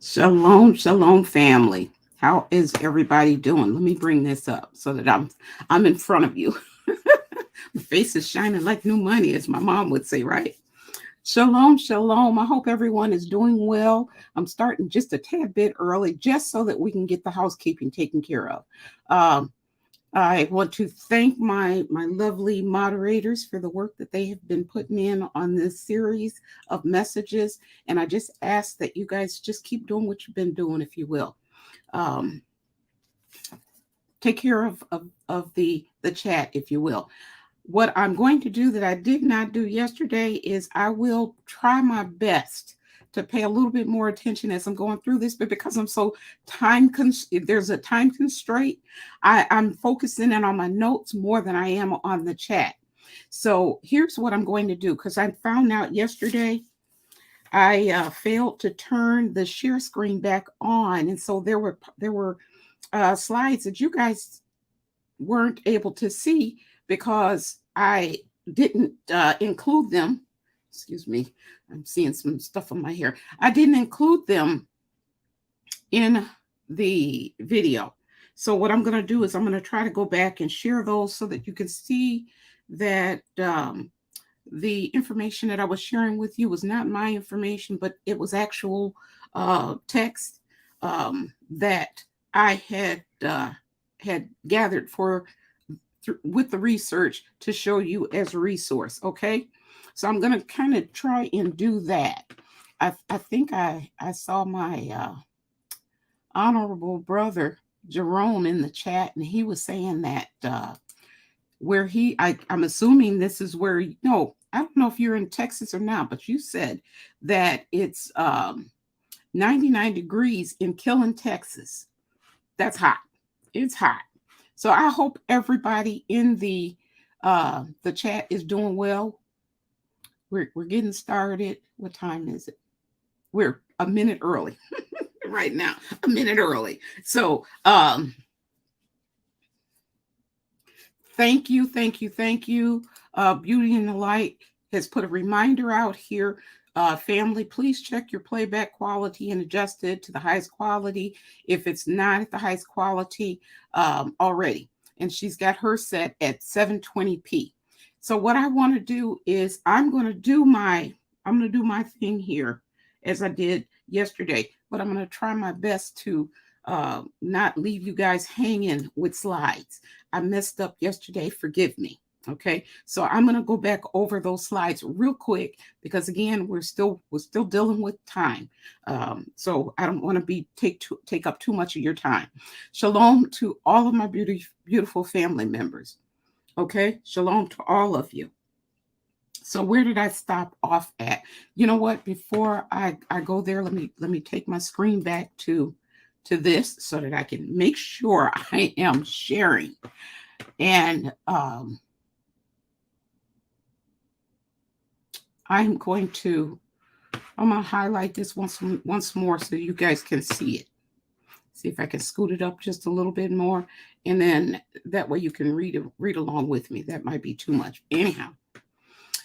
Shalom, shalom, family. How is everybody doing? Let me bring this up so that I'm in front of you. My face is shining like new money, as my mom would say, right? Shalom, shalom. I hope everyone is doing well. I'm starting just a tad bit early, just so that we can get the housekeeping taken care of. Um, I want to thank my lovely moderators for the work that they have been putting in on this series of messages, and I just ask that you guys just keep doing what you've been doing, if you will. Um, take care of the chat, if you will. What I'm going to do that I did not do yesterday is I will try my best to pay a little bit more attention as I'm going through this, but because I'm so there's a time constraint, I'm focusing in on my notes more than I am on the chat. So here's what I'm going to do, because I found out yesterday I failed to turn the share screen back on, and so there were slides that you guys weren't able to see because I didn't include them. Excuse me, I'm seeing some stuff on my hair. I didn't include them in the video. So what I'm going to do is I'm going to try to go back and share those so that you can see that the information that I was sharing with you was not my information, but it was actual text that I had gathered with the research to show you as a resource. Okay, so I'm going to kind of try and do that. I think I saw my honorable brother Jerome in the chat, and he was saying that where I'm assuming this is where, no, I don't know if you're in Texas or not, but you said that it's 99 degrees in Killen, Texas. That's hot. It's hot. So I hope everybody in the chat is doing well. We're getting started. What time is it? We're a minute early right now. A minute early. So thank you. Beauty in the Light has put a reminder out here. Family, please check your playback quality and adjust it to the highest quality if it's not at the highest quality already. And she's got her set at 720p. So what I want to do is I'm going to do my thing here as I did yesterday, but I'm going to try my best to not leave you guys hanging with slides. I messed up yesterday. Forgive me. Okay, so I'm going to go back over those slides real quick because again, we're still dealing with time. So I don't want to take up too much of your time. Shalom to all of my beautiful family members. Okay, shalom to all of you. So where did I stop off at? You know what? Before I go there, let me take my screen back to this so that I can make sure I am sharing. And I'm going to highlight this once more so you guys can see it. See if I can scoot it up just a little bit more, and then that way you can read along with me. That might be too much. Anyhow,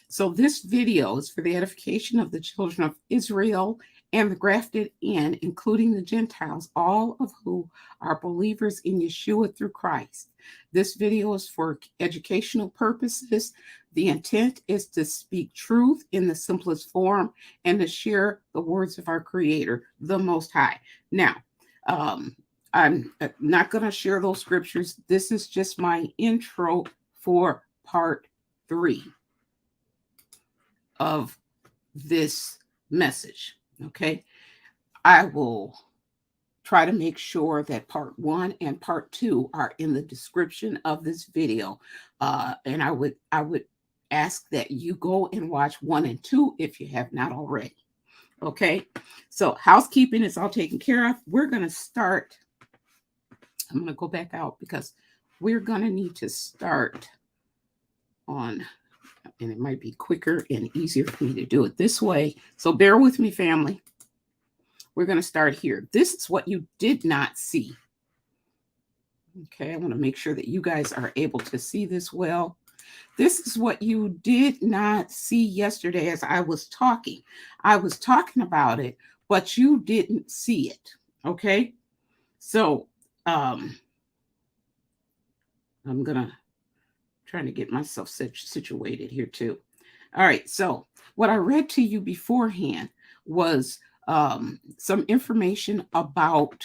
so this video is for the edification of the children of Israel and the grafted in, including the Gentiles, all of who are believers in Yeshua through Christ. This video is for educational purposes. The intent is to speak truth in the simplest form and to share the words of our Creator, the Most High. Now, I'm not going to share those scriptures. This is just my intro for part 3 of this message. Okay, I will try to make sure that part 1 and part 2 are in the description of this video, and I would ask that you go and watch 1 and 2 if you have not already. Okay, so housekeeping is all taken care of. We're going to start. I'm going to go back out because we're going to need to start on, and it might be quicker and easier for me to do it this way. So bear with me, family. We're going to start here. This is what you did not see. Okay, I want to make sure that you guys are able to see this well. This is what you did not see yesterday as I was talking. I was talking about it, but you didn't see it. Okay. So I'm gonna trying to get myself situated here too. All right. So what I read to you beforehand was some information about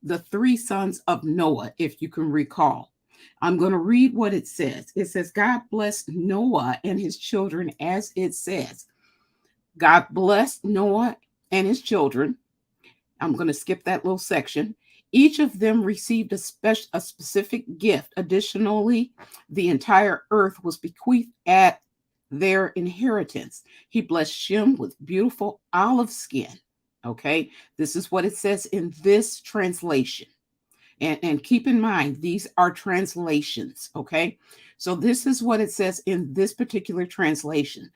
the three sons of Noah, if you can recall. I'm going to read what it says. It says, God blessed Noah and his children, as it says. God blessed Noah and his children. I'm going to skip that little section. Each of them received a specific gift. Additionally, the entire earth was bequeathed at their inheritance. He blessed Shem with beautiful olive skin. Okay, this is what it says in this translation. And keep in mind, these are translations. Okay, so this is what it says in this particular translation.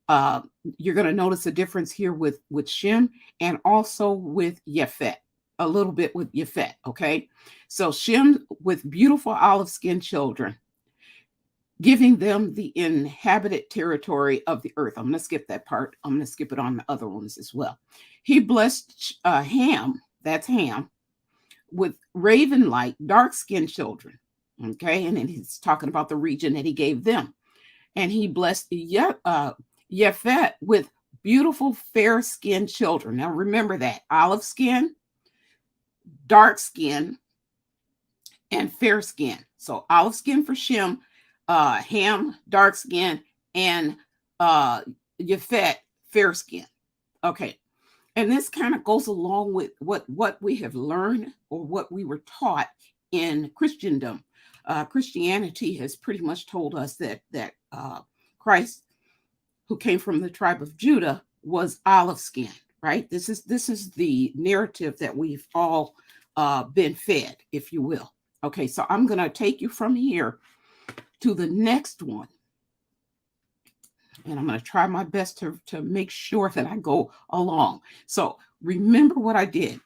You're going to notice a difference here with Shem and also with Japheth, a little bit with Japheth. Okay, so Shem with beautiful olive skinned children, giving them the inhabited territory of the earth. I'm going to skip that part. I'm going to skip it on the other ones as well. He blessed Ham, that's Ham, with raven-like, dark-skinned children. Okay, and then he's talking about the region that he gave them. And he blessed Japheth with beautiful, fair-skinned children. Now remember that, olive skin, dark skin, and fair skin. So olive skin for Shem, Ham, dark skin, and Japheth, fair skin. Okay. And this kind of goes along with what we have learned or what we were taught in Christendom. Christianity has pretty much told us that Christ, who came from the tribe of Judah, was olive skin, right? This is the narrative that we've all been fed, if you will. Okay, so I'm going to take you from here to the next one. And I'm going to try my best to make sure that I go along. So remember what I did.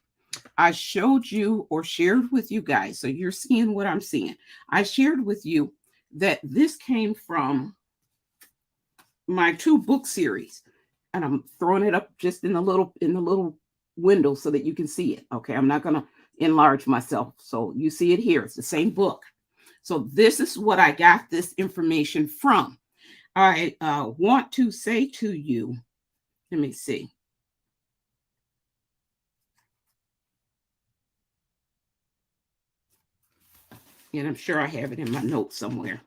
I showed you or shared with you guys. So you're seeing what I'm seeing. I shared with you that this came from my 2 book series. And I'm throwing it up just in the little window so that you can see it. Okay, I'm not going to enlarge myself. So you see it here. It's the same book. So this is what I got this information from. I want to say to you, let me see. And I'm sure I have it in my notes somewhere.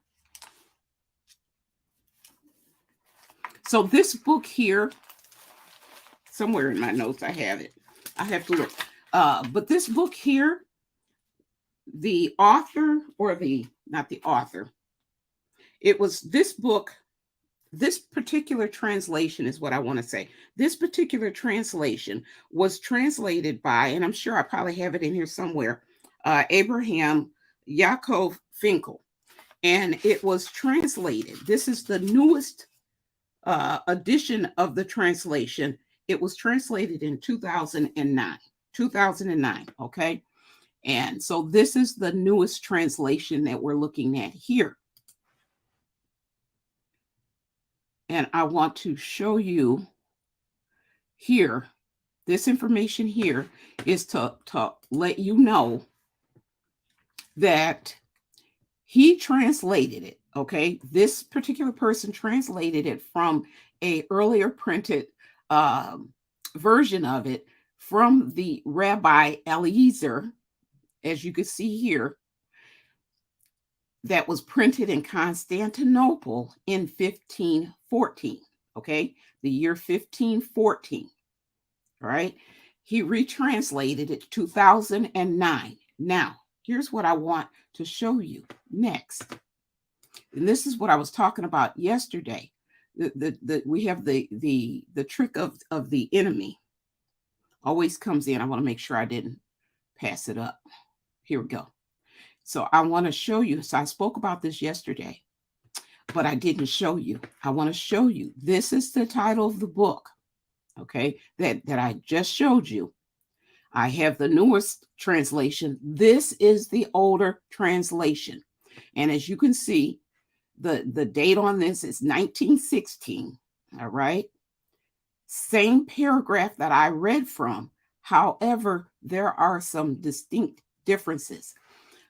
So this book here, somewhere in my notes, I have it. I have to look. But this book here, the author, or not the author, it was this book. This particular translation is what I want to say. This particular translation was translated by, and I'm sure I probably have it in here somewhere, Abraham Yaakov Finkel. And it was translated. This is the newest edition of the translation. It was translated in 2009. 2009, okay? And so this is the newest translation that we're looking at here. And I want to show you here, this information here is to let you know that he translated it, okay? This particular person translated it from a earlier printed version of it from the Rabbi Eliezer, as you can see here, that was printed in Constantinople in 1514, okay? The year 1514, all right? He retranslated it 2009. Now, here's what I want to show you next. And this is what I was talking about yesterday. We have the trick of the enemy always comes in. I want to make sure I didn't pass it up. Here we go. So I want to show you. So I spoke about this yesterday, but I didn't show you. I want to show you. This is the title of the book, okay, that I just showed you. I have the newest translation. This is the older translation. And as you can see, the date on this is 1916, all right? Same paragraph that I read from. However, there are some distinct differences.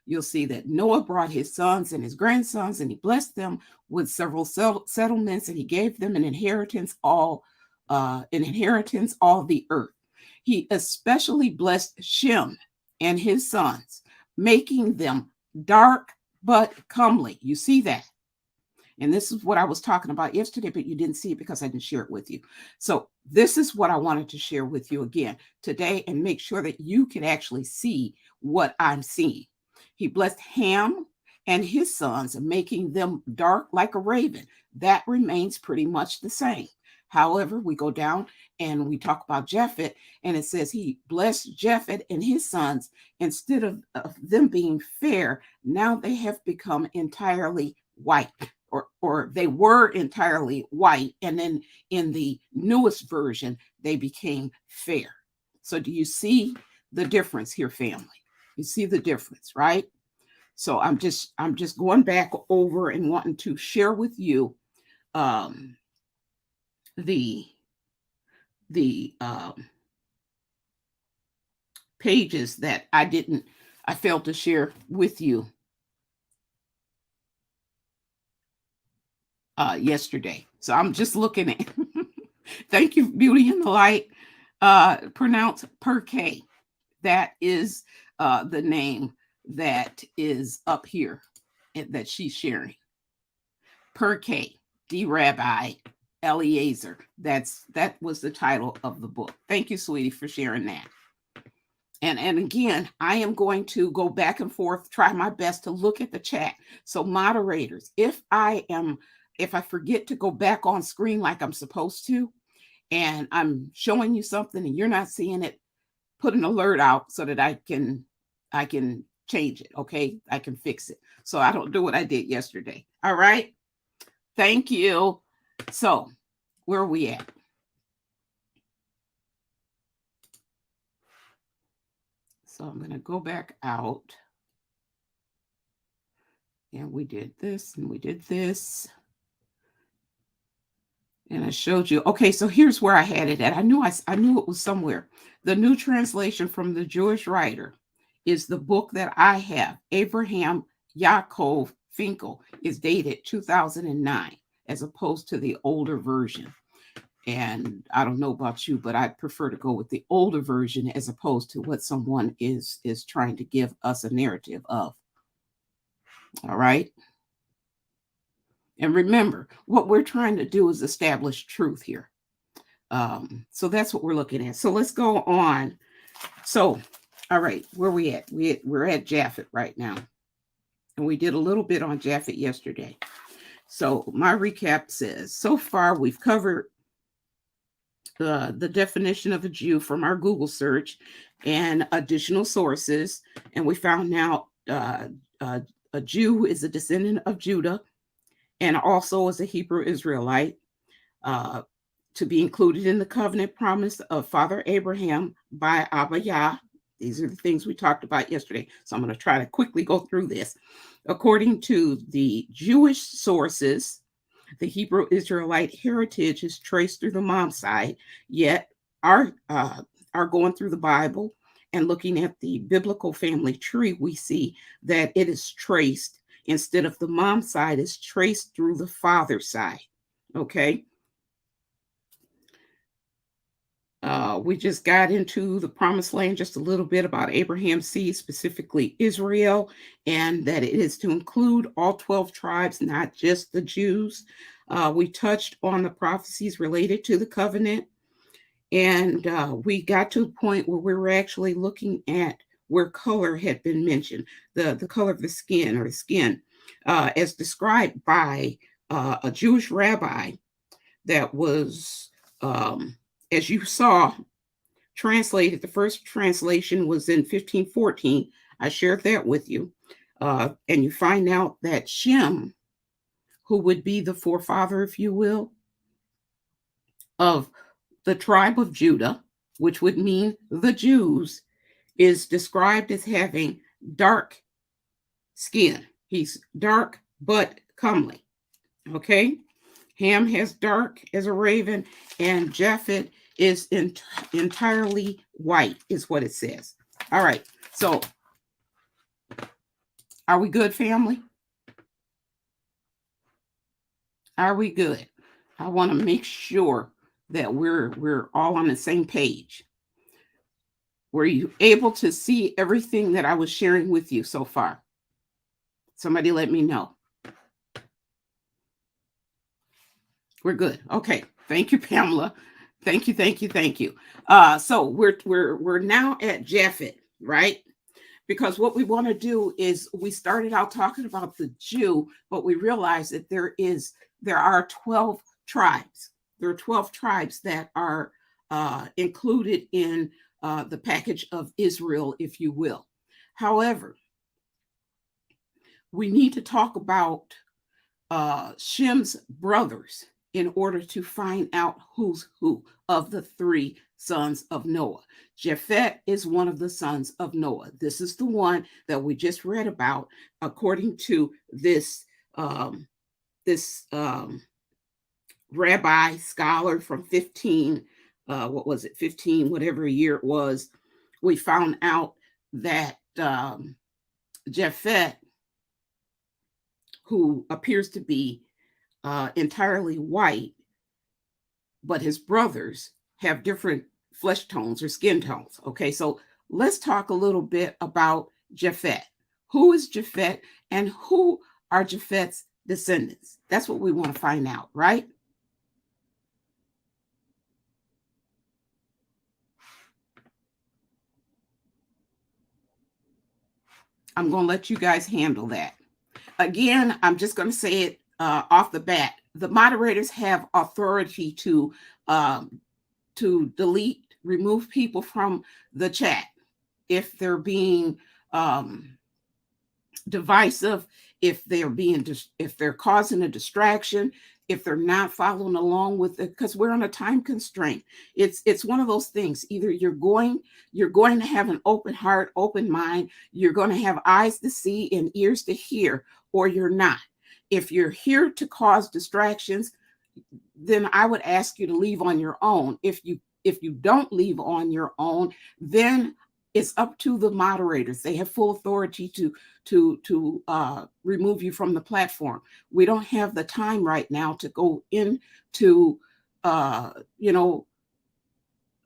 You'll see that Noah brought his sons and his grandsons, and he blessed them with several settlements, and he gave them an inheritance all the earth. He especially blessed Shem and his sons, making them dark but comely. You see that? And this is what I was talking about yesterday, but you didn't see it because I didn't share it with you. So this is what I wanted to share with you again today and make sure that you can actually see what I'm seeing. He blessed Ham and his sons, making them dark like a raven. That remains pretty much the same. However, we go down and we talk about Japheth, and it says he blessed Japheth and his sons. Instead of them being fair, now they have become entirely white. Or they were entirely white, and then in the newest version, they became fair. So do you see the difference here, family? You see the difference, right? So I'm just going back over and wanting to share with you the pages that I failed to share with you yesterday. So I'm just looking at thank you, Beauty and the Light. Pronounced Perkay. That is the name that is up here that she's sharing. Perkay, D. Rabbi Eliezer. That was the title of the book. Thank you, sweetie, for sharing that. And again, I am going to go back and forth, try my best to look at the chat. So moderators, if I forget to go back on screen like I'm supposed to, and I'm showing you something and you're not seeing it, put an alert out so that I can change it. Okay. I can fix it. So I don't do what I did yesterday. All right. Thank you. So where are we at? So I'm going to go back out. And we did this and we did this. And I showed you. Okay, so here's where I had it at. I knew it was somewhere. The New Translation from the Jewish writer is the book that I have. Abraham Yaakov Finkel is dated 2009, as opposed to the older version. And I don't know about you, but I'd prefer to go with the older version as opposed to what someone is trying to give us a narrative of. All right. And remember, what we're trying to do is establish truth here. So that's what we're looking at. So let's go on. So, all right, where are we at? We're at Japheth right now. And we did a little bit on Japheth yesterday. So my recap says, so far we've covered the definition of a Jew from our Google search and additional sources. And we found out a Jew is a descendant of Judah and also is a Hebrew Israelite, to be included in the covenant promise of Father Abraham by Abba Yah. These are the things we talked about yesterday. So I'm going to try to quickly go through this. According to the Jewish sources, the Hebrew Israelite heritage is traced through the mom's side, yet are going through the Bible and looking at the biblical family tree, we see that it is traced, instead of the mom's side, is traced through the father's side. Okay. We just got into the promised land just a little bit about Abraham's seed, specifically Israel, and that it is to include all 12 tribes, not just the Jews. We touched on the prophecies related to the covenant, and we got to a point where we were actually looking at where color had been mentioned, the color of the skin, or the skin, as described by a Jewish rabbi that was, as you saw, translated. The first translation was in 1514. I shared that with you. And you find out that Shem, who would be the forefather, if you will, of the tribe of Judah, which would mean the Jews, is described as having dark skin. He's dark but comely. Okay. Ham has dark as a raven, and Japheth is entirely white, is what it says. All right. So, are we good, family? Are we good? I want to make sure that we're all on the same page. Were you able to see everything that I was sharing with you so far? Somebody let me know. We're good. Okay. Thank you, Pamela. Thank you, thank you, thank you. So we're now at Japheth, right? Because what we want to do is, we started out talking about the Jew, but we realized that there are 12 tribes. There are 12 tribes that are included in the package of Israel, if you will. However, we need to talk about Shem's brothers in order to find out who's who of the three sons of Noah. Japheth is one of the sons of Noah. This is the one that we just read about, according to this rabbi scholar from 15, what was it, 15, whatever year it was. We found out that Japheth, who appears to be entirely white, but his brothers have different flesh tones or skin tones. Okay, so let's talk a little bit about Japheth. Who is Japheth, and who are Japheth's descendants? That's what we want to find out, right? I'm going to let you guys handle that. Again, I'm just going to say it off the bat. The moderators have authority to delete, remove people from the chat if they're being divisive, if they're causing a distraction, if they're not following along with it, because we're on a time constraint. It's one of those things. Either you're going to have an open heart, open mind, you're going to have eyes to see and ears to hear, or you're not. If you're here to cause distractions, then I would ask you to leave on your own. If you don't leave on your own, then it's up to the moderators. They have full authority to remove you from the platform. We don't have the time right now to go into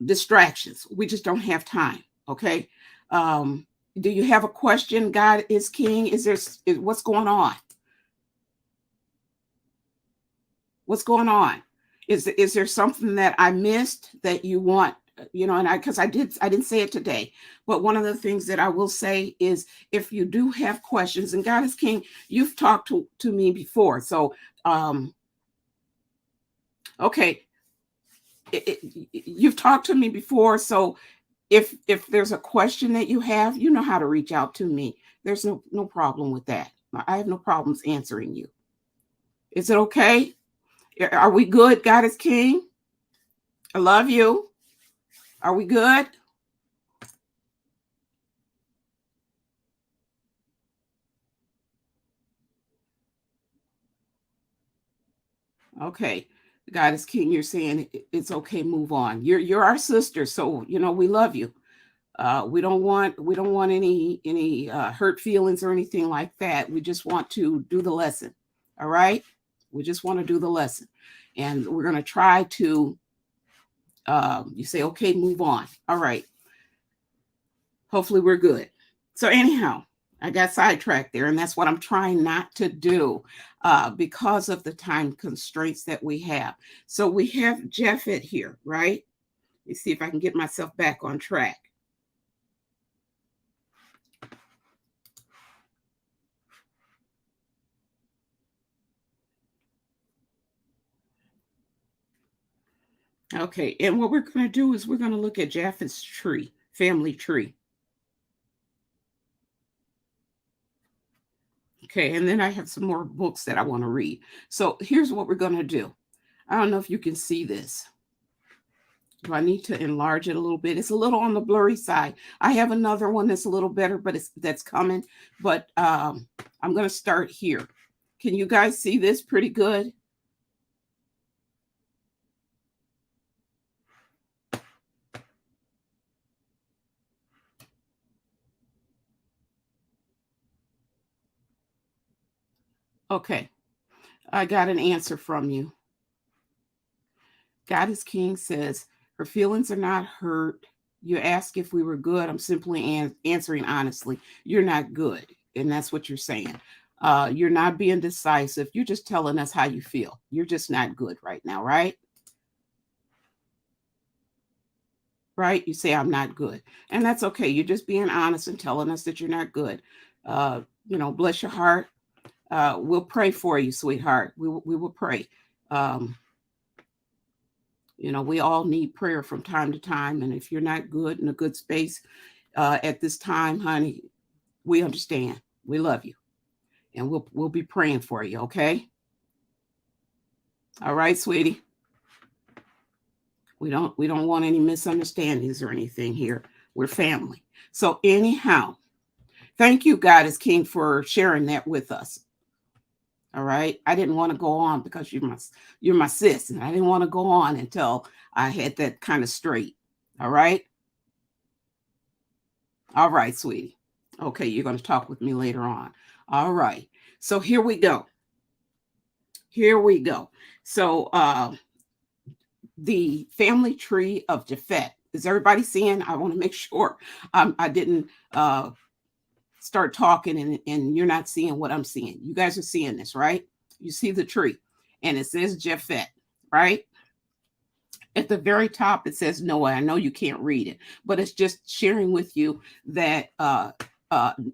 distractions. We just don't have time. Okay. Do you have a question? God is King. What's going on? What's going on? Is there something that I missed that you want? Because I didn't say it today, but one of the things that I will say is, if you do have questions, and God is King, you've talked to me before. So, okay, you've talked to me before. So if there's a question that you have, you know how to reach out to me. There's no problem with that. I have no problems answering you. Is it okay? Are we good? God is King. I love you. Are we good? Okay. God is King. You're saying it's okay. Move on. You're our sister, so we love you. We don't want any hurt feelings or anything like that. We just want to do the lesson. All right. We just want to do the lesson, and we're going to try to. You say, okay, move on. All right. Hopefully we're good. So anyhow, I got sidetracked there, and that's what I'm trying not to do because of the time constraints that we have. So we have Japheth here, right? Let me see if I can get myself back on track. Okay, and what we're going to do is we're going to look at Japheth's tree, family tree. Okay, and then I have some more books that I want to read. So here's what we're going to do. I don't know if you can see this. Do I need to enlarge it a little bit? It's a little on the blurry side. I have another one that's a little better, but that's coming. But I'm going to start here. Can you guys see this pretty good? Okay. I got an answer from you. God is King says, her feelings are not hurt. You ask if we were good. I'm simply answering honestly. You're not good. And that's what you're saying. You're not being decisive. You're just telling us how you feel. You're just not good right now, right? Right? You say, I'm not good. And that's okay. You're just being honest and telling us that you're not good. Bless your heart. We'll pray for you, sweetheart. We will pray. Um, we all need prayer from time to time. And if you're not good in a good space at this time, honey, we understand. We love you. And we'll be praying for you, okay? All right, sweetie. We don't want any misunderstandings or anything here. We're family. So anyhow, thank you, God is King, for sharing that with us. All right. I didn't want to go on because you're my sis, and I didn't want to go on until I had that kind of straight. All right. All right, sweetie. Okay, you're going to talk with me later on. All right. So here we go. Here we go. So the family tree of Japheth. Is everybody seeing? I want to make sure I didn't start talking and you're not seeing what I'm seeing. You guys are seeing this, right? You see the tree and it says Japheth, right? At the very top, it says Noah. I know you can't read it, but it's just sharing with you that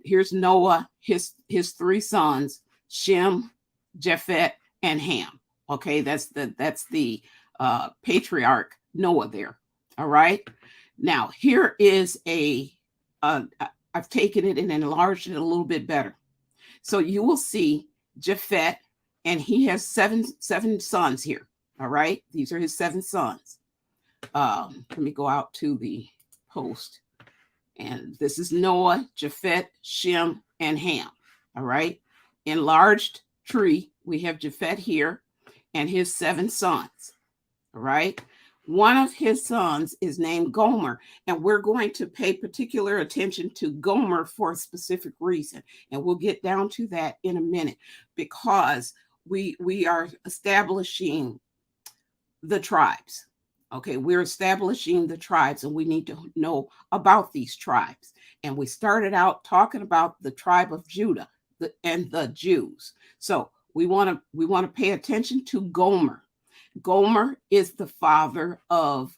here's Noah, his three sons, Shem, Japheth, and Ham. Okay, that's the patriarch Noah there. All right. Now here is I've taken it and enlarged it a little bit better. So you will see Japheth, and he has seven sons here. All right. These are his 7 sons. Let me go out to the post. And this is Noah, Japheth, Shem, and Ham. All right. Enlarged tree. We have Japheth here and his 7 sons. All right. One of his sons is named Gomer, and we're going to pay particular attention to Gomer for a specific reason. And we'll get down to that in a minute because we are establishing the tribes. Okay, we're establishing the tribes and we need to know about these tribes. And we started out talking about the tribe of Judah and the Jews. So we want to pay attention to Gomer. Gomer is the father of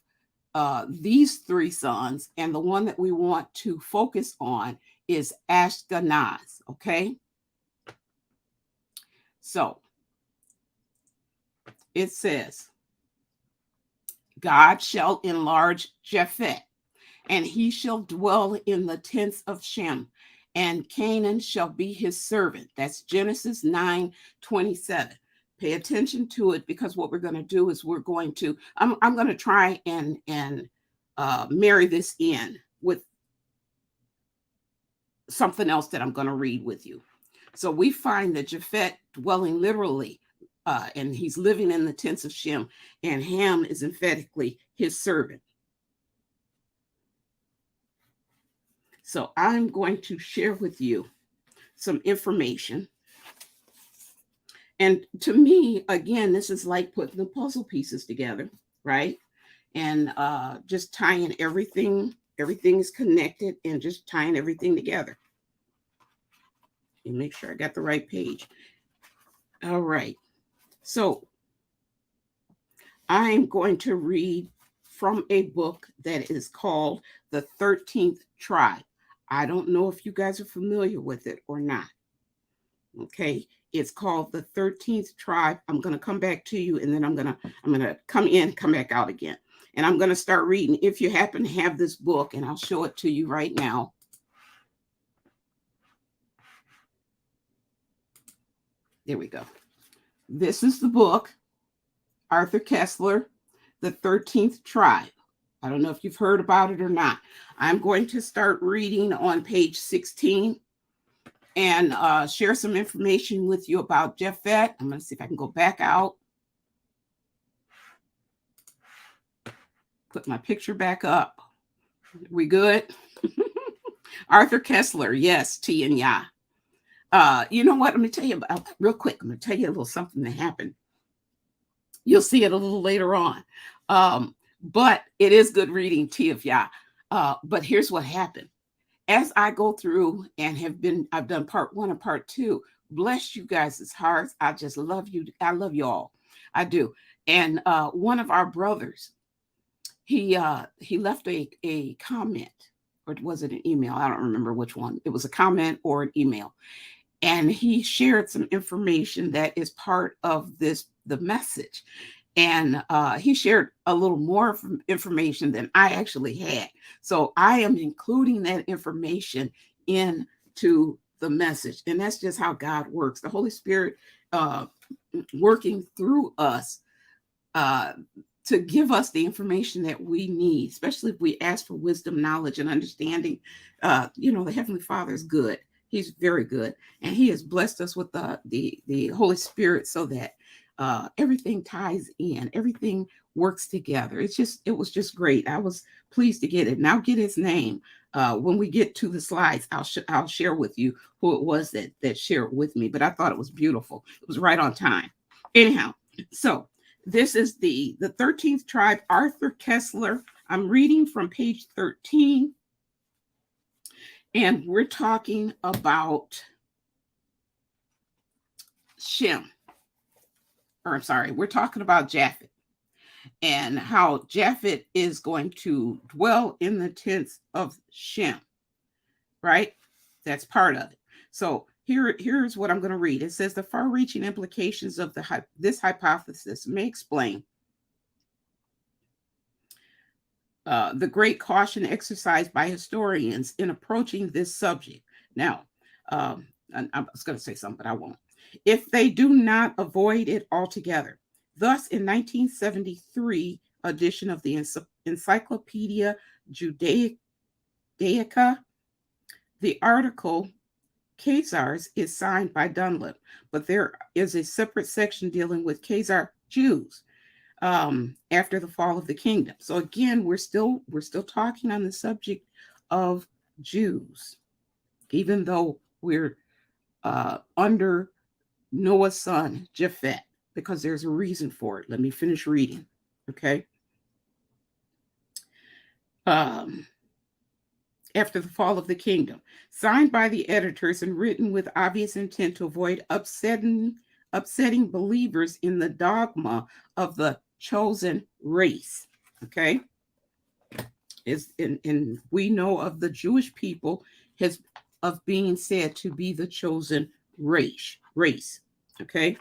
these 3 sons, and the one that we want to focus on is Ashkenaz. Okay, so it says, God shall enlarge Japheth, and he shall dwell in the tents of Shem, and Canaan shall be his servant. That's Genesis 9:27. Pay attention to it because what we're going to do is I'm going to try and marry this in with something else that I'm going to read with you. So we find that Japheth dwelling literally, and he's living in the tents of Shem, and Ham is emphatically his servant. So I'm going to share with you some information. And to me, again, this is like putting the puzzle pieces together, right? And just tying everything is connected and just tying everything together. And make sure I got the right page. All right. So I'm going to read from a book that is called The 13th Tribe. I don't know if you guys are familiar with it or not. Okay. It's called The 13th Tribe. I'm going to come back to you, and then I'm going to come in, come back out again. And I'm going to start reading. If you happen to have this book, and I'll show it to you right now. There we go. This is the book, Arthur Koestler, The 13th Tribe. I don't know if you've heard about it or not. I'm going to start reading on page 16 and share some information with you about Japheth. I'm going to see if I can go back out. Put my picture back up. We good? Arthur Koestler, yes, T and Yah. You know what? Let me tell you about real quick. I'm going to tell you a little something that happened. You'll see it a little later on. But it is good reading, Tia. But here's what happened. As I go through and I've done part 1 and part 2. Bless you guys' hearts. I just love you. I love you all. I do. And one of our brothers, he left a comment, or was it an email? I don't remember which one. It was a comment or an email. And he shared some information that is part of the message. And he shared a little more information than I actually had. So I am including that information into the message. And that's just how God works. The Holy Spirit working through us to give us the information that we need, especially if we ask for wisdom, knowledge, and understanding. The Heavenly Father is good. He's very good. And he has blessed us with the Holy Spirit so that everything ties in, everything works together. It was just great. I was pleased to get it. And I'll get his name. When we get to the slides, I'll share with you who it was that shared with me. But I thought it was beautiful. It was right on time. Anyhow, so this is the 13th tribe, Arthur Kessler. I'm reading from page 13. And we're talking about Shem. We're talking about Japheth and how Japheth is going to dwell in the tents of Shem, right? That's part of it. So here's what I'm going to read. It says the far-reaching implications of this hypothesis may explain the great caution exercised by historians in approaching this subject. Now, I was going to say something, but I won't. If they do not avoid it altogether. Thus, in 1973 edition of the Encyclopedia Judaica, the article Khazars is signed by Dunlop, but there is a separate section dealing with Khazar Jews after the fall of the kingdom. So again, we're still talking on the subject of Jews, even though we're under Noah's son, Japheth, because there's a reason for it. Let me finish reading, okay? After the fall of the kingdom, signed by the editors and written with obvious intent to avoid upsetting believers in the dogma of the chosen race, okay? And we know of the Jewish people of being said to be the chosen race. Okay,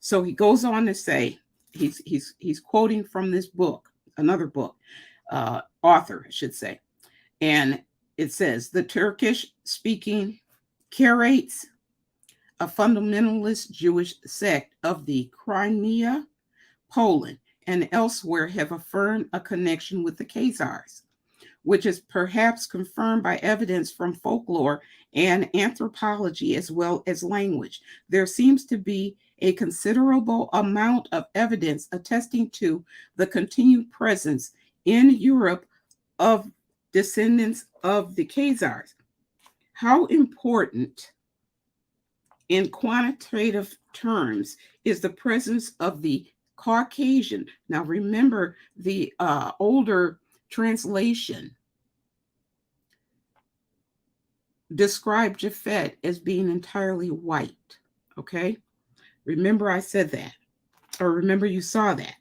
so he goes on to say he's quoting from this book, another book, author, I should say, and it says the Turkish-speaking Karaites, a fundamentalist Jewish sect of the Crimea, Poland, and elsewhere, have affirmed a connection with the Khazars, which is perhaps confirmed by evidence from folklore and anthropology as well as language. There seems to be a considerable amount of evidence attesting to the continued presence in Europe of descendants of the Khazars. How important in quantitative terms is the presence of the Caucasian? Now remember, the older translation described Japheth as being entirely white. Okay, remember I said that, or remember you saw that.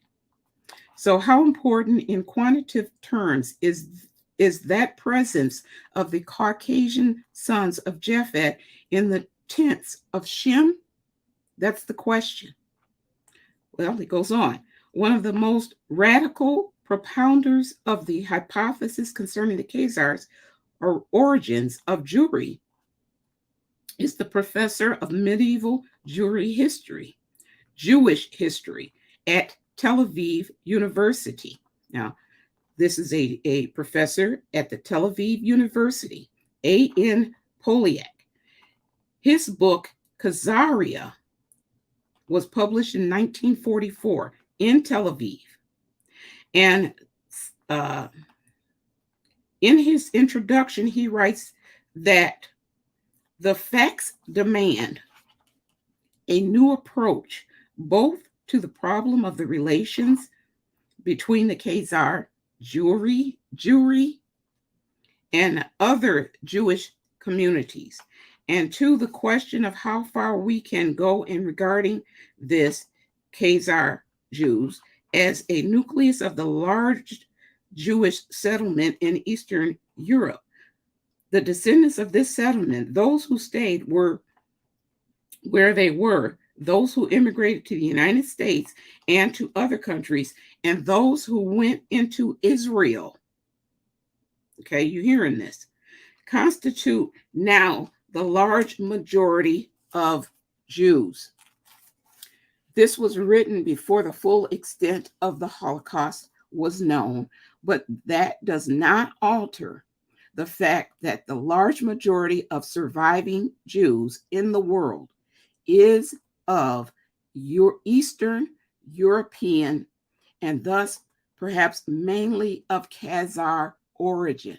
So how important in quantitative terms is that presence of the Caucasian sons of Japheth in the tents of Shem? That's the question. Well, it goes on. One of the most radical propounders of the hypothesis concerning the Khazars or origins of Jewry is the professor of medieval Jewish history at Tel Aviv University. Now, this is a professor at the Tel Aviv University, A.N. Poliak. His book, Khazaria, was published in 1944 in Tel Aviv. And in his introduction, he writes that The facts demand a new approach both to the problem of the relations between the Khazar Jewry and other Jewish communities, and to the question of how far we can go in regarding this Khazar Jews as a nucleus of the large Jewish settlement in Eastern Europe. The descendants of this settlement, those who stayed, were where they were, those who immigrated to the United States and to other countries, and those who went into Israel. Okay, you hearing this? Constitute now the large majority of Jews. This was written before the full extent of the Holocaust was known, but that does not alter the fact that the large majority of surviving Jews in the world is of your Eastern European and thus perhaps mainly of Khazar origin.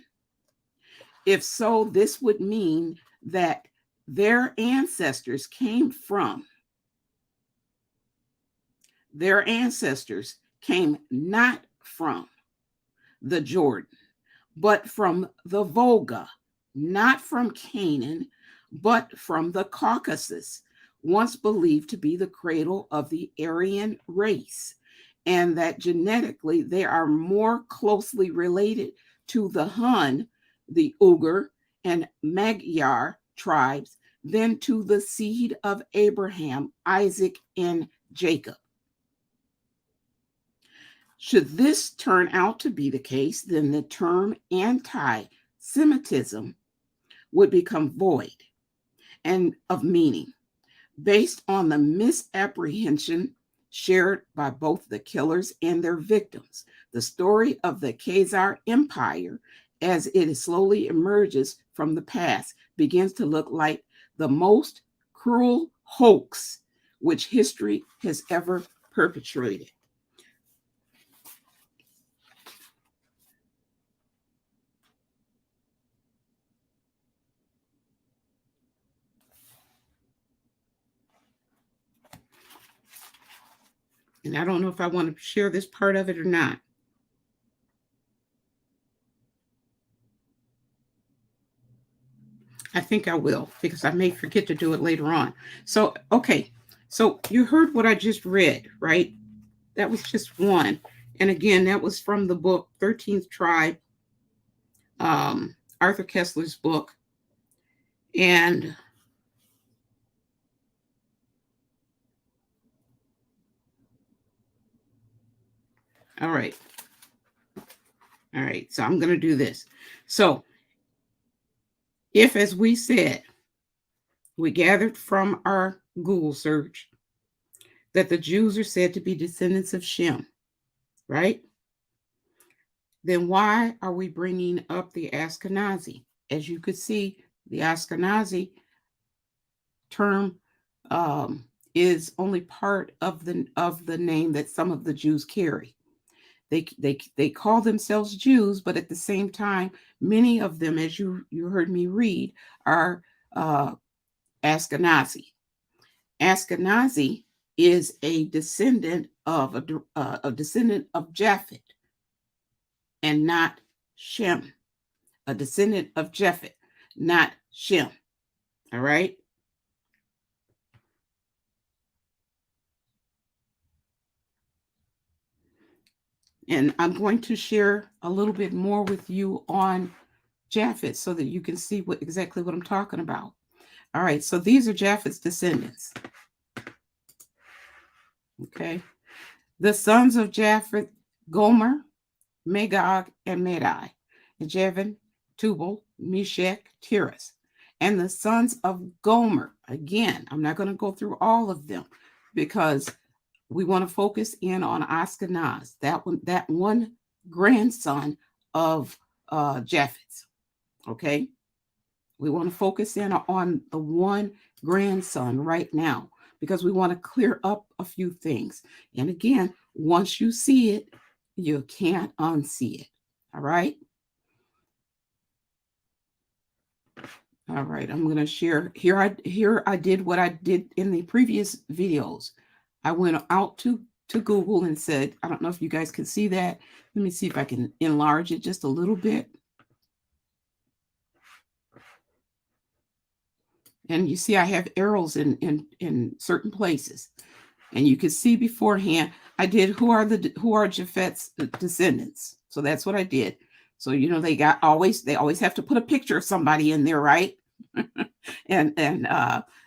If so, this would mean that their ancestors came not from the Jordan, but from the Volga, not from Canaan, but from the Caucasus, once believed to be the cradle of the Aryan race, and that genetically they are more closely related to the Hun, the Ugar, and Magyar tribes than to the seed of Abraham, Isaac, and Jacob. Should this turn out to be the case, then the term anti-Semitism would become void and of meaning, based on the misapprehension shared by both the killers and their victims. The story of the Khazar Empire, as it slowly emerges from the past, begins to look like the most cruel hoax which history has ever perpetrated. And I don't know if I want to share this part of it or not. I think I will, because I may forget to do it later on. So, okay. So you heard what I just read, right? That was just one. And again, that was from the book 13th Tribe, Arthur Kessler's book. And all right. All right. So I'm going to do this. So if, as we said, we gathered from our Google search that the Jews are said to be descendants of Shem, right? Then why are we bringing up the Ashkenazi? As you could see, the Ashkenazi term is only part of the name that some of the Jews carry. They call themselves Jews, but at the same time, many of them, as you heard me read, are Ashkenazi. Ashkenazi is a descendant of Japheth, and not Shem. A descendant of Japheth, not Shem. All right. And I'm going to share a little bit more with you on Japheth so that you can see exactly what I'm talking about. All right, so these are Japheth's descendants. Okay. The sons of Japheth: Gomer, Magog, and Madai, Javan, Tubal, Meshech, Tiras. And the sons of Gomer, again, I'm not going to go through all of them because we want to focus in on Ashkenaz, that one grandson of Japheth. Okay, we want to focus in on the one grandson right now because we want to clear up a few things. And again, once you see it, you can't unsee it. All right. All right, I'm going to share here. I did what I did in the previous videos. I went out to Google and said, I don't know if you guys can see that. Let me see if I can enlarge it just a little bit. And you see I have arrows in certain places. And you can see beforehand, I did who are Japheth's descendants. So that's what I did. So they always have to put a picture of somebody in there, right? and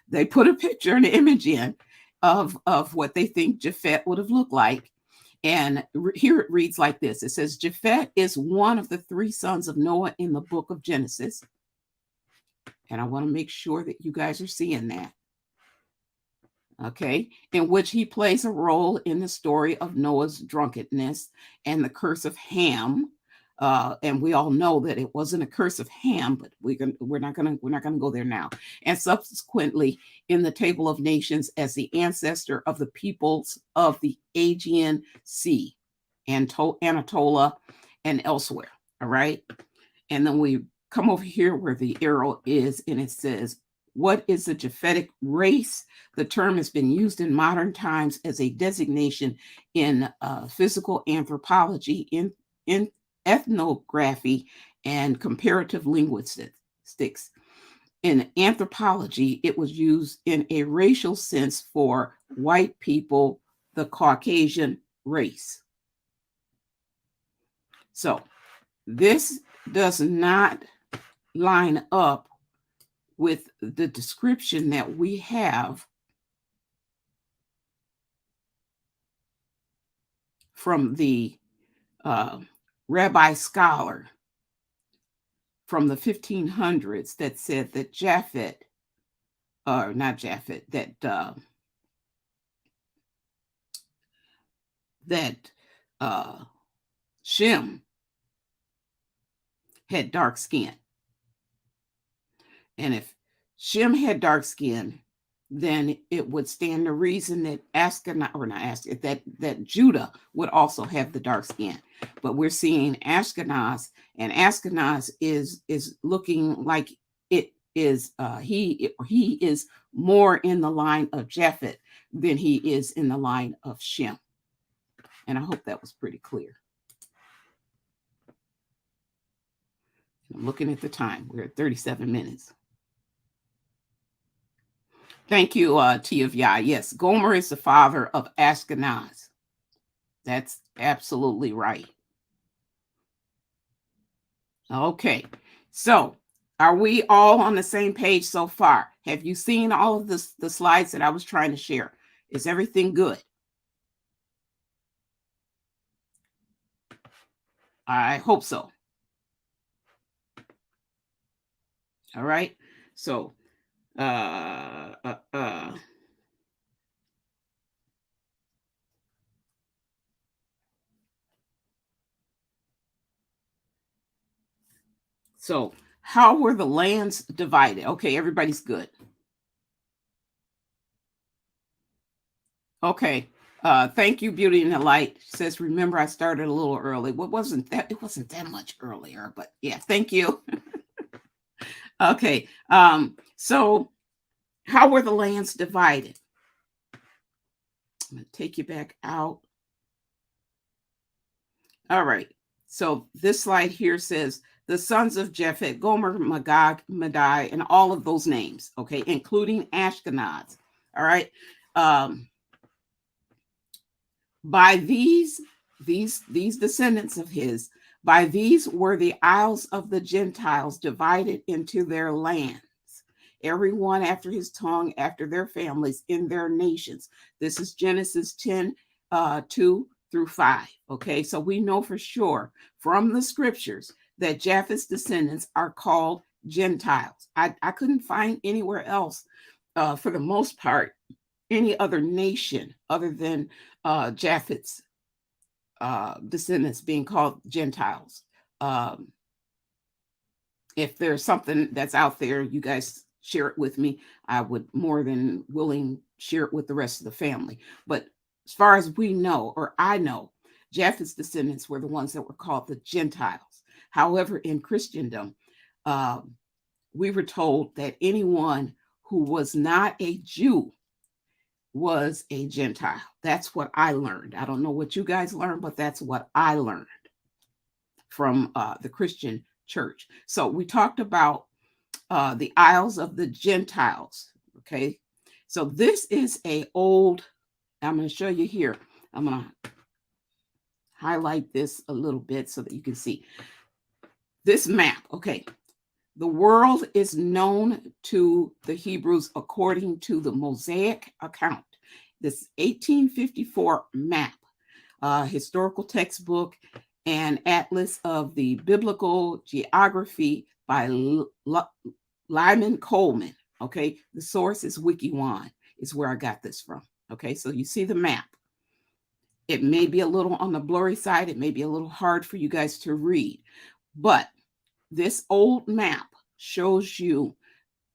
they put a picture, an image in of what they think Japheth would have looked like. And here it reads like this. It says, Japheth is one of the 3 sons of Noah in the book of Genesis. And I want to make sure that you guys are seeing that. Okay, in which he plays a role in the story of Noah's drunkenness and the curse of Ham. And we all know that it wasn't a curse of Ham, but we're not gonna go there now. And subsequently, in the Table of Nations, as the ancestor of the peoples of the Aegean Sea, Anatolia, and elsewhere. All right, and then we come over here where the arrow is, and it says, what is the Japhetic race? The term has been used in modern times as a designation in physical anthropology, in ethnography, and comparative linguistics. In anthropology, it was used in a racial sense for white people, the Caucasian race. So this does not line up with the description that we have from the rabbi scholar from the 1500s that said that Japheth, or not Japheth, that Shem had dark skin. And if Shem had dark skin, then it would stand to reason that that Judah would also have the dark skin. But we're seeing Ashkenaz, and Ashkenaz is looking like it is he is more in the line of Japheth than he is in the line of Shem. And I hope that was pretty clear. I'm looking at the time. We're at 37 minutes. Thank you, T of Yah. Yes, Gomer is the father of Ashkenaz. That's absolutely right. Okay, so are we all on the same page so far? Have you seen all of the slides that I was trying to share? Is everything good? I hope so. All right, so so how were the lands divided? Okay, everybody's good. Okay. Thank you, Beauty in the Light. She says, remember, I started a little early. It wasn't that much earlier, but yeah, thank you. Okay. So how were the lands divided? I'm going to take you back out. All right. So this slide here says the sons of Japheth, Gomer, Magog, Madai, and all of those names, okay, including Ashkenaz. All right. By these descendants of his, by these were the isles of the Gentiles divided into their lands, everyone after his tongue, after their families, in their nations. This is Genesis 10, 2 through 5. Okay, so we know for sure from the scriptures that Japheth's descendants are called Gentiles. I couldn't find anywhere else, for the most part, any other nation other than Japheth's descendants being called Gentiles. If there's something that's out there, you guys share it with me. I would more than willing share it with the rest of the family. But as far as we know, or I know, Japheth's descendants were the ones that were called the Gentiles. However, in Christendom, we were told that anyone who was not a Jew was a Gentile. That's what I learned. I don't know what you guys learned, but that's what I learned from the Christian church. So we talked about the Isles of the Gentiles. Okay. So this is a old, I'm going to show you here. I'm going to highlight this a little bit so that you can see this map. Okay. The world is known to the Hebrews according to the Mosaic account. This 1854 map, historical textbook, and atlas of the biblical geography by Lyman Coleman. Okay, the source is WikiWan, is where I got this from. Okay, so you see the map. It may be a little on the blurry side. It may be a little hard for you guys to read, but this old map shows you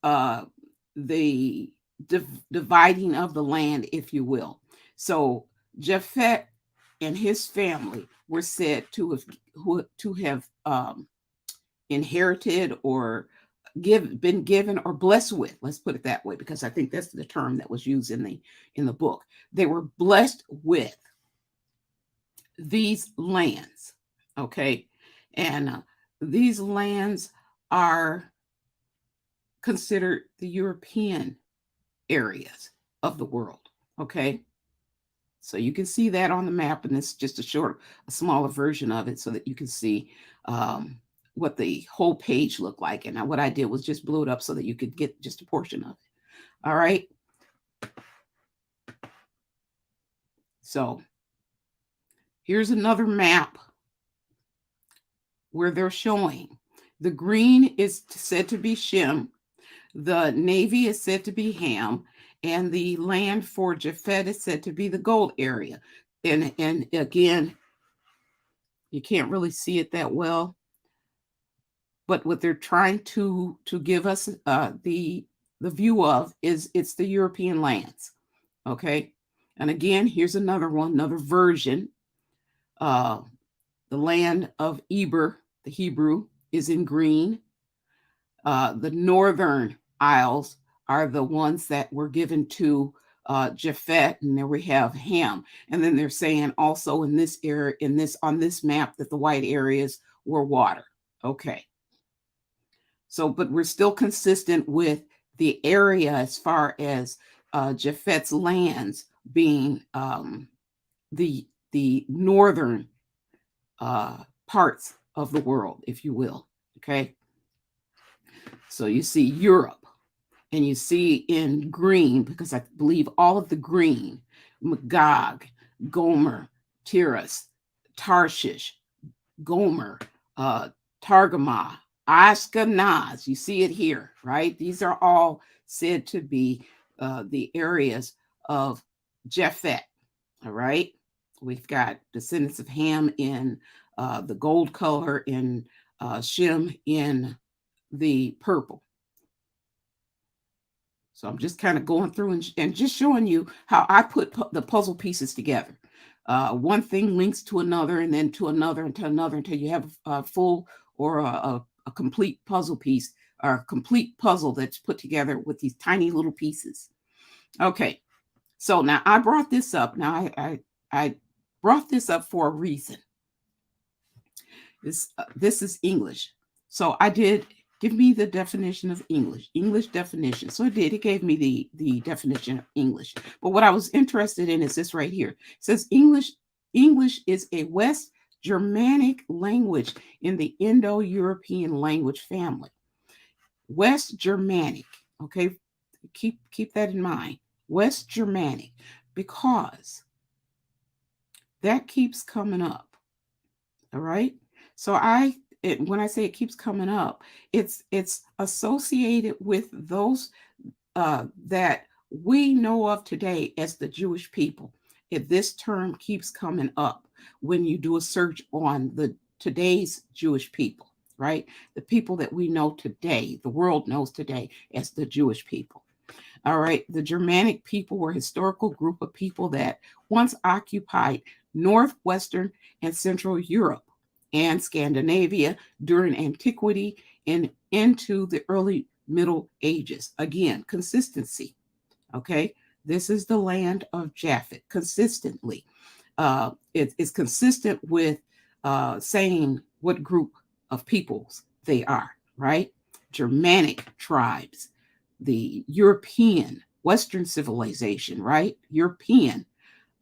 the dividing of the land, if you will. So Japheth and his family were said to have inherited or been given or blessed with. Let's put it that way, because I think that's the term that was used in the book. They were blessed with these lands. Okay, and these lands are considered the European areas of the world. Okay, so you can see that on the map, and this is just a smaller version of it so that you can see what the whole page looked like. And what I did was just blew it up so that you could get just a portion of it. All right. So here's another map where they're showing the green is said to be Shem, the navy is said to be Ham, and the land for Japheth is said to be the gold area. And again, you can't really see it that well, but what they're trying to give us the view of is it's the European lands. Okay, and again, here's another one, another version. The land of Eber, the Hebrew, is in green. The northern isles are the ones that were given to Japheth, and there we have Ham. And then they're saying also in this area, on this map, that the white areas were water. Okay. So, but we're still consistent with the area as far as Japheth's lands being the northern parts of the world, if you will. Okay. So you see Europe, and you see in green, because I believe all of the green, Magog, Gomer, Tiras, Tarshish, Gomer, Targamah, Ashkenaz. You see it here, right? These are all said to be the areas of Japheth. All right. We've got descendants of Ham in the gold color, in Shem in the purple. So I'm just kind of going through and just showing you how I put the puzzle pieces together. One thing links to another, and then to another, and to another, until you have a full or a complete puzzle piece, or a complete puzzle that's put together with these tiny little pieces. Okay, so now I brought this up. Now I brought this up for a reason. This is English. So I did, give me the definition of English definition. So it did, it gave me the definition of English. But what I was interested in is this right here. It says English is a West Germanic language in the Indo-European language family. West Germanic, okay? Keep that in mind. West Germanic, because that keeps coming up. All right? So when I say it keeps coming up, it's associated with those that we know of today as the Jewish people. If this term keeps coming up when you do a search on today's Jewish people, right? The people that we know today, the world knows today as the Jewish people. All right. The Germanic people were a historical group of people that once occupied northwestern and central Europe and Scandinavia during antiquity and into the early Middle Ages. Again, consistency. Okay. This is the land of Japheth. Consistently. It's consistent with saying what group of peoples they are, right? Germanic tribes, the European, Western civilization, right? European,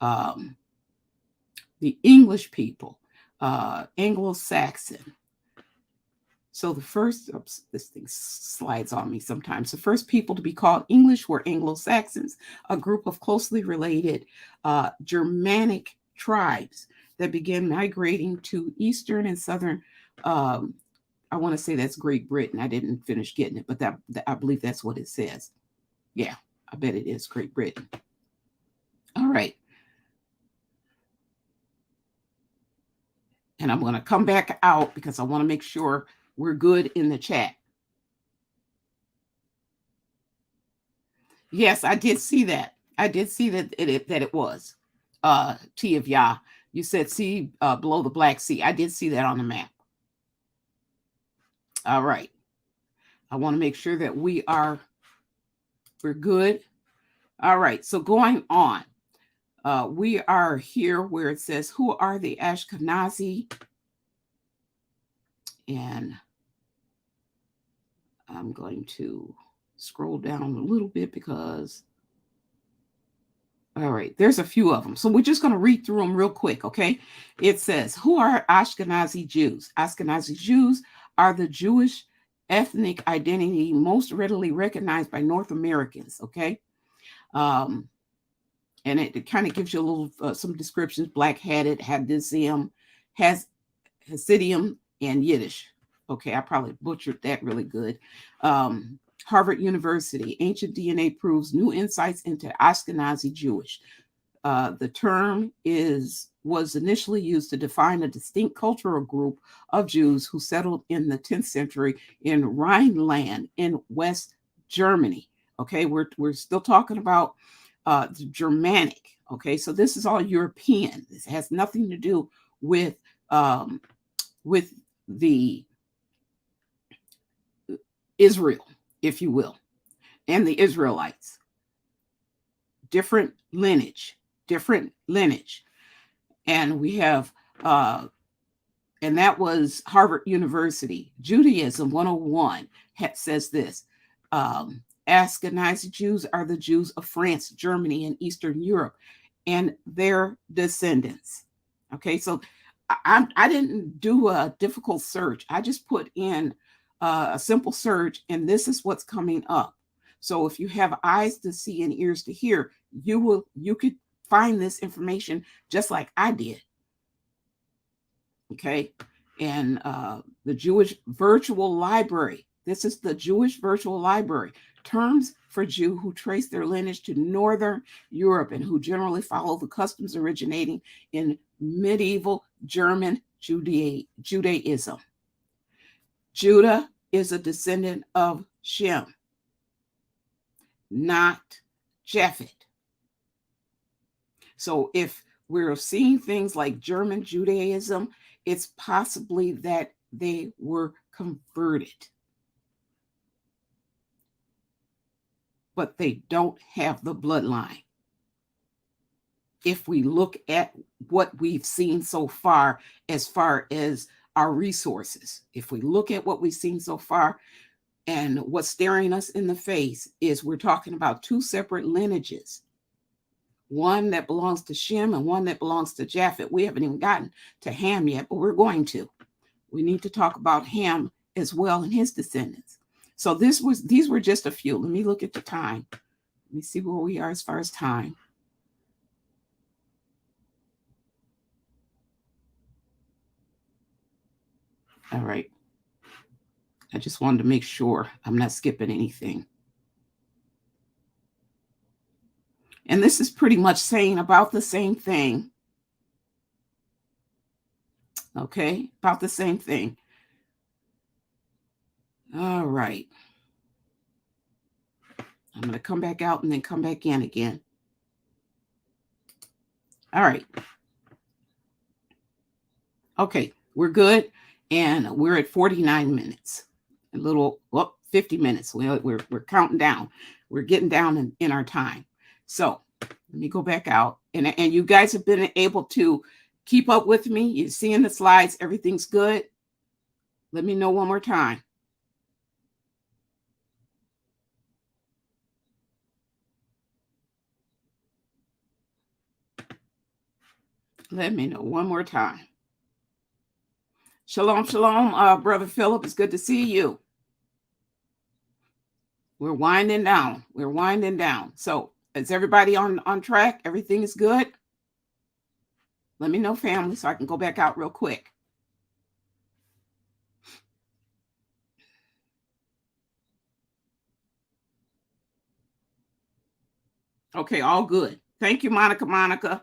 um, the English people, Anglo-Saxon. So the first, oops, this thing slides on me sometimes. The first people to be called English were Anglo-Saxons, a group of closely related Germanic tribes that began migrating to Eastern and Southern. I want to say that's Great Britain. I didn't finish getting it, but that I believe that's what it says. Yeah, I bet it is Great Britain. All right. And I'm going to come back out because I want to make sure we're good in the chat. Yes, I did see that. I did see that it was T of Yah. You said sea below the Black Sea. I did see that on the map. All right. I want to make sure that we're good. All right. So going on, we are here where it says, who are the Ashkenazi? And I'm going to scroll down a little bit because, all right, there's a few of them. So we're just going to read through them real quick, okay? It says, who are Ashkenazi Jews? Ashkenazi Jews are the Jewish ethnic identity most readily recognized by North Americans, okay? And it kind of gives you a little, some descriptions: black-hatted, Hasidim, and Yiddish. Okay, I probably butchered that really good. Harvard University, ancient DNA proves new insights into Ashkenazi Jewish. The term was initially used to define a distinct cultural group of Jews who settled in the 10th century in Rhineland in West Germany. Okay, we're still talking about the Germanic. Okay, so this is all European. This has nothing to do with the Israel, if you will, and the Israelites. Different lineage. And we have, and that was Harvard University. Judaism 101 says this. Ashkenazi Jews are the Jews of France, Germany, and Eastern Europe, and their descendants. Okay, so I didn't do a difficult search. I just put in a simple search, and this is what's coming up. So if you have eyes to see and ears to hear, you could find this information just like I did. Okay, and the Jewish Virtual Library. This is the Jewish Virtual Library. Terms for Jew who trace their lineage to Northern Europe and who generally follow the customs originating in medieval German Judaism. Judah is a descendant of Shem, not Japheth. So if we're seeing things like German Judaism, it's possibly that they were converted, but they don't have the bloodline. If we look at what we've seen so far as our resources, if we look at what we've seen so far, and what's staring us in the face is we're talking about two separate lineages. One that belongs to Shem and one that belongs to Japheth. We haven't even gotten to Ham yet, but we're going to. We need to talk about Ham as well and his descendants. So these were just a few. Let me look at the time. Let me see where we are as far as time. All right. I just wanted to make sure I'm not skipping anything. And this is pretty much saying about the same thing. Okay, about the same thing. All right. I'm going to come back out and then come back in again. All right. Okay, we're good. And we're at 49 minutes. A little, 50 minutes. We're counting down. We're getting down in our time. So let me go back out. And you guys have been able to keep up with me. You're seeing the slides. Everything's good. Let me know one more time. Let me know one more time. Shalom, shalom, Brother Philip. It's good to see you. We're winding down. We're winding down. So is everybody on track? Everything is good? Let me know, family, so I can go back out real quick. Okay, all good. Thank you, Monica.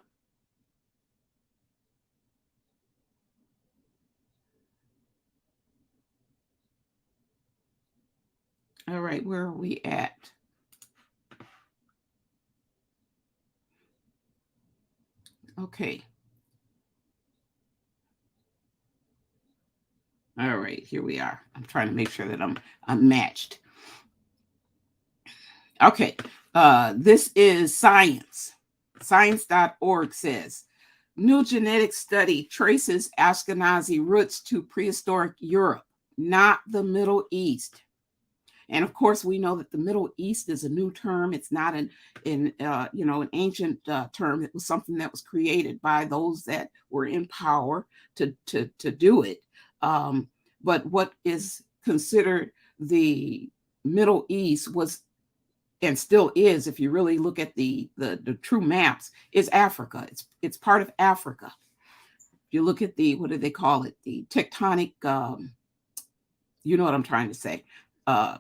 All right, where are we at? Okay. All right, here we are. I'm trying to make sure that I'm matched. Okay, this is science. Science.org says, new genetic study traces Ashkenazi roots to prehistoric Europe, not the Middle East. And of course, we know that the Middle East is a new term. It's not an ancient term. It was something that was created by those that were in power to do it. But what is considered the Middle East was, and still is, if you really look at the true maps, is Africa. It's part of Africa. If you look at the, what do they call it? The tectonic, you know what I'm trying to say,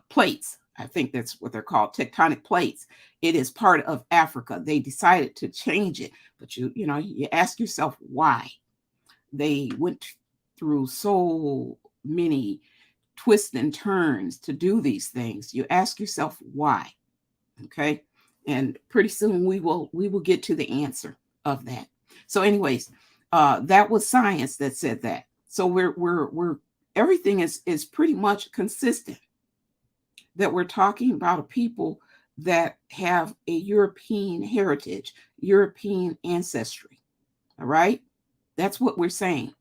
plates. I think that's what they're called, tectonic plates. It is part of Africa. They decided to change it, but you ask yourself why. They went through so many twists and turns to do these things. You ask yourself why. Okay, and pretty soon we will get to the answer of that. So, anyways, that was science that said that. So we're everything is pretty much consistent. That we're talking about a people that have a European heritage, European ancestry. All right, that's what we're saying.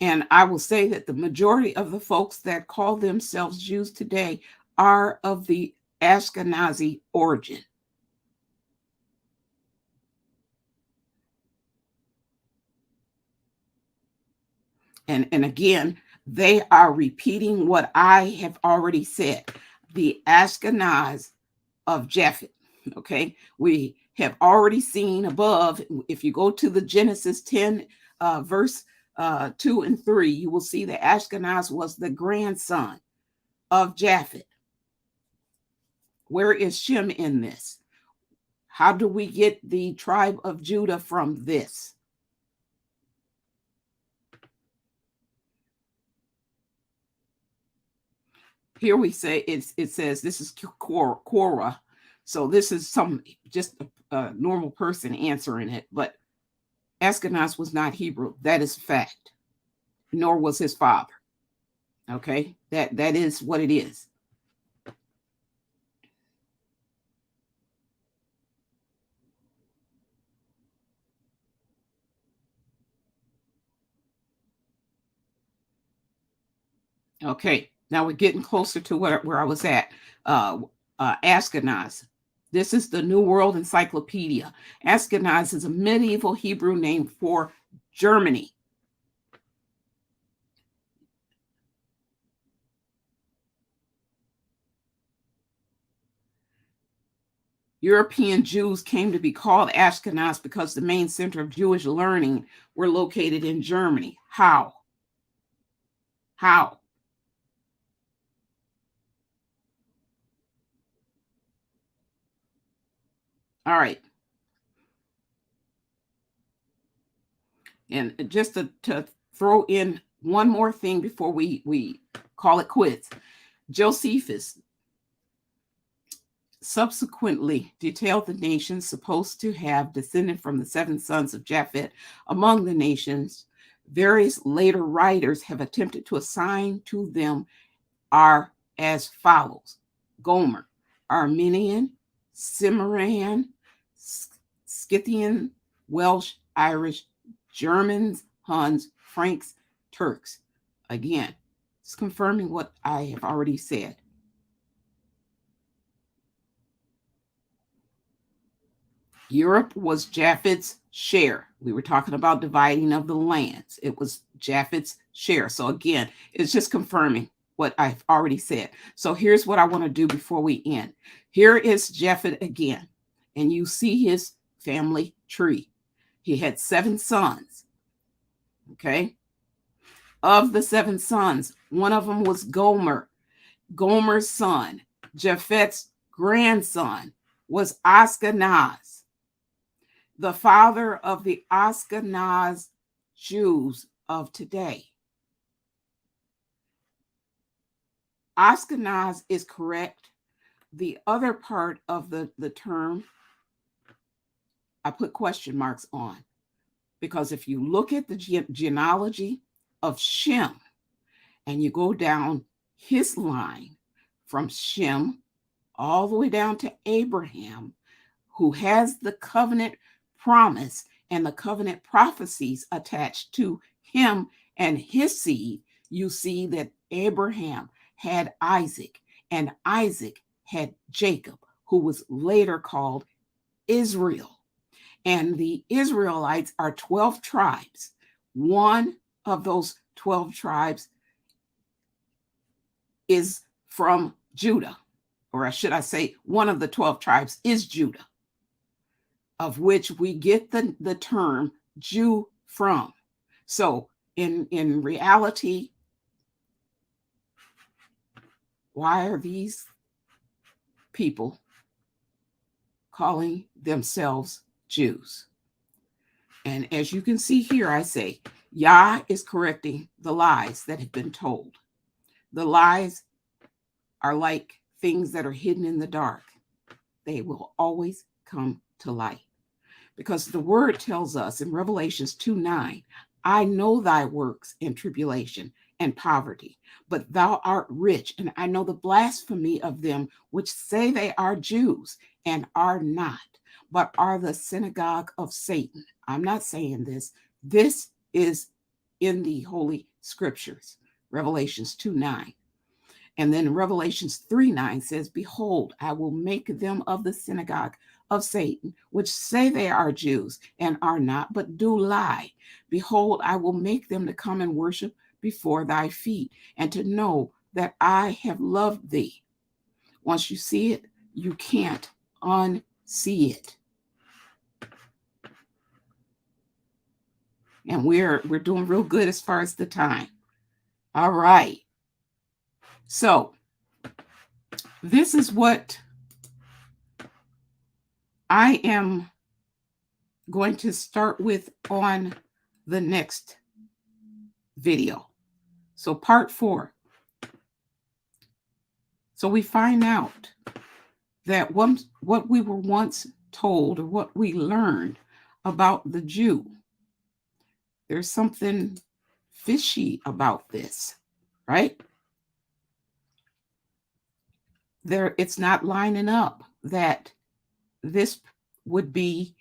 And I will say that the majority of the folks that call themselves Jews today are of the Ashkenazi origin. And again, they are repeating what I have already said. The Ashkenaz of Japheth. Okay, we have already seen above. If you go to the Genesis 10, verse 2 and 3, you will see that Ashkenaz was the grandson of Japheth. Where is Shem in this? How do we get the tribe of Judah from this? Here we say it says this is Korah. So this is just a normal person answering it, but Ashkenaz was not Hebrew. That is fact. Nor was his father. Okay, that is what it is. Okay, now we're getting closer to where I was at. Ashkenaz. This is the New World Encyclopedia. Ashkenaz is a medieval Hebrew name for Germany. European Jews came to be called Ashkenaz because the main center of Jewish learning were located in Germany. How? How? All right. And just to throw in one more thing before we call it quits. Josephus subsequently detailed the nations supposed to have descended from the 7 sons of Japheth among the nations Various later writers have attempted to assign to them are as follows: Gomer, Armenian, Cimmerian, Scythian, Welsh, Irish, Germans, Huns, Franks, Turks. Again, it's confirming what I have already said. Europe was Japheth's share. We were talking about dividing of the lands. It was Japheth's share. So again, it's just confirming what I've already said. So here's what I want to do before we end. Here is Japheth again, and you see his family tree. He had 7 sons. Okay. Of the 7 sons, one of them was Gomer. Gomer's son, Japheth's grandson, was Ashkenaz, the father of the Ashkenaz Jews of today. Ashkenaz is correct. The other part of the term, I put question marks on, because if you look at the genealogy of Shem and you go down his line from Shem all the way down to Abraham, who has the covenant promise and the covenant prophecies attached to him and his seed, you see that Abraham had Isaac, and Isaac had Jacob, who was later called Israel. And the Israelites are 12 tribes. One of those 12 tribes is from Judah, or should I say, one of the 12 tribes is Judah, of which we get the term Jew from. So in reality, why are these people calling themselves Jews? And as you can see here, I say, Yah is correcting the lies that have been told. The lies are like things that are hidden in the dark. They will always come to light. Because the word tells us in Revelations 2:9, I know thy works and tribulation and poverty, but thou art rich, and I know the blasphemy of them which say they are Jews and are not, but are the synagogue of Satan. I'm not saying this. This is in the Holy Scriptures, Revelations 2:9. And then Revelations 3:9 says, behold, I will make them of the synagogue of Satan, which say they are Jews and are not, but do lie. Behold, I will make them to come and worship before thy feet, and to know that I have loved thee. Once you see it, you can't unsee it. And we're doing real good as far as the time. All right. So this is what I am going to start with on the next video. So part 4. So we find out that what we were once told, or what we learned about the Jew, there's something fishy about this, right? It's not lining up that this would be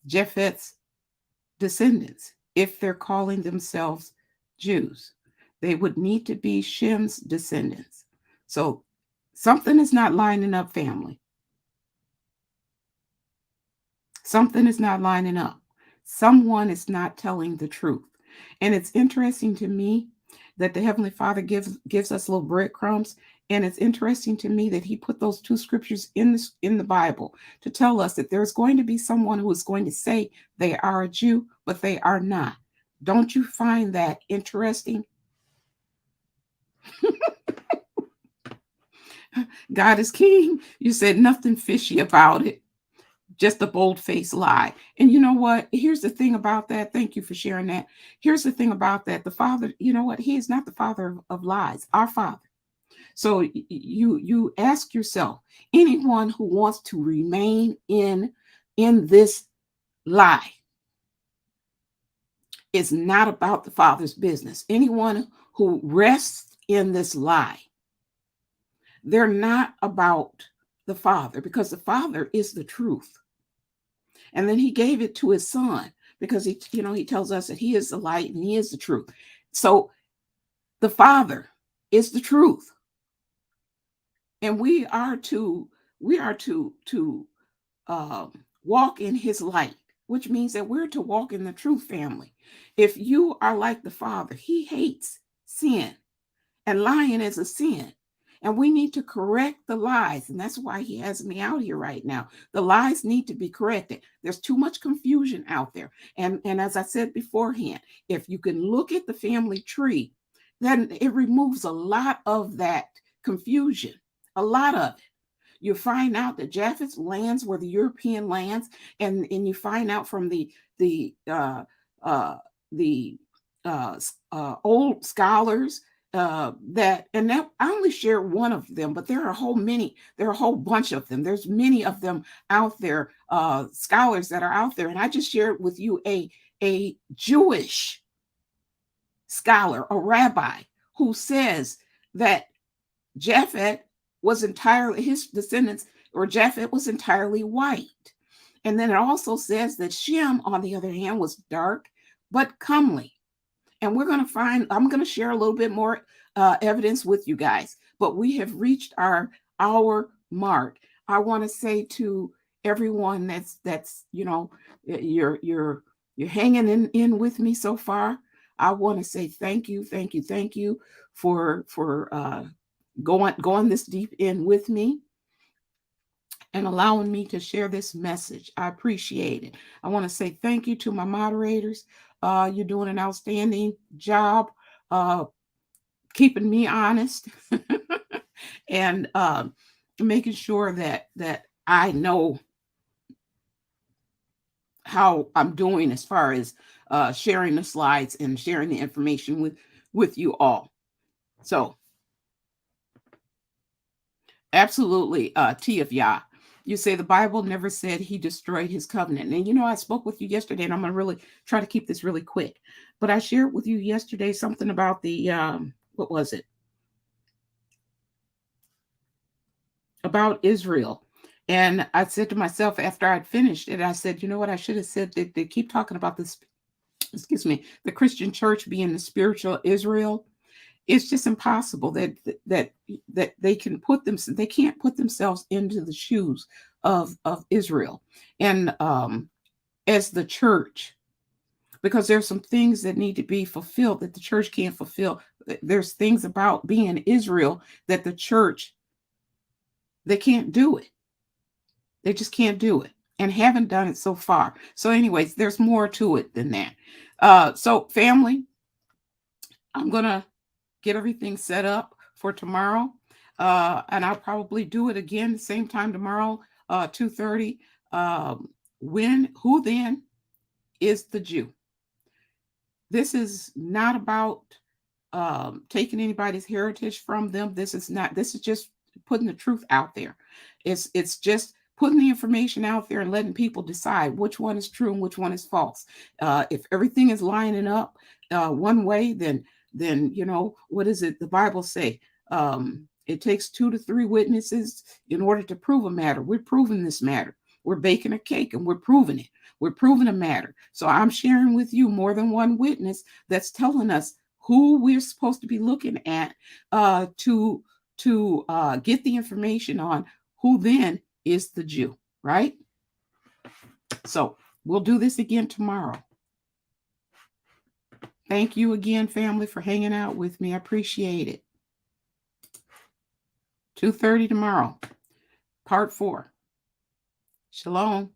Japheth's descendants if they're calling themselves Jews. They would need to be Shem's descendants. So something is not lining up, family. Something is not lining up. Someone is not telling the truth. And it's interesting to me that the Heavenly Father gives us little breadcrumbs. And it's interesting to me that he put those 2 scriptures in the Bible to tell us that there's going to be someone who is going to say they are a Jew, but they are not. Don't you find that interesting? God is king. You said nothing fishy about it. Just a bold-faced lie. And you know what? Here's the thing about that. Thank you for sharing that. Here's the thing about that. The Father, you know what? He is not the father of lies. Our Father. So you ask yourself, anyone who wants to remain in this lie, is not about the Father's business. Anyone who rests in this lie, they're not about the Father, because the Father is the truth. And then he gave it to his Son, because he tells us that he is the light and he is the truth. So the Father is the truth. And we are to walk in his light, which means that we're to walk in the truth, family. If you are like the Father, he hates sin, and lying is a sin. And we need to correct the lies. And that's why he has me out here right now. The lies need to be corrected. There's too much confusion out there. And as I said beforehand, if you can look at the family tree, then it removes a lot of that confusion, a lot of it. You find out that Japheth's lands were the European lands, and you find out from the old scholars that I only share one of them, but there are a whole bunch of them. There's many of them out there, scholars that are out there, and I just shared with you a Jewish scholar, a rabbi, who says that Japheth was entirely, his descendants, or Japheth, was entirely white. And then it also says that Shem, on the other hand, was dark but comely. And I'm going to share a little bit more evidence with you guys, but we have reached our hour mark. I want to say to everyone that's you're hanging in with me so far, I want to say thank you for going this deep in with me and allowing me to share this message. I appreciate it. I want to say thank you to my moderators. You're doing an outstanding job keeping me honest and making sure that I know how I'm doing as far as sharing the slides and sharing the information with you all. So absolutely, T of Yah. You say the Bible never said he destroyed his covenant. And I spoke with you yesterday, and I'm going to really try to keep this really quick. But I shared with you yesterday something about the, what was it? About Israel. And I said to myself after I'd finished it, I said, you know what? I should have said that they keep talking about this, the Christian church being the spiritual Israel. It's just impossible that they can't put themselves into the shoes of Israel and as the church, because there's some things that need to be fulfilled that the church can't fulfill. There's things about being Israel that the church, they can't do it. They just can't do it and haven't done it so far. So anyways, there's more to it than that. So family, I'm going to get everything set up for tomorrow. And I'll probably do it again the same time tomorrow, 2:30. Who then is the Jew? This is not about taking anybody's heritage from them. This is just putting the truth out there. It's just putting the information out there and letting people decide which one is true and which one is false. If everything is lining up one way, then what does it the Bible say? It takes 2 to 3 witnesses in order to prove a matter. We're proving this matter. We're baking a cake and we're proving it. We're proving a matter. So I'm sharing with you more than one witness that's telling us who we're supposed to be looking at to get the information on who then is the Jew, right? So we'll do this again tomorrow. Thank you again, family, for hanging out with me. I appreciate it. 2:30 tomorrow, part 4. Shalom.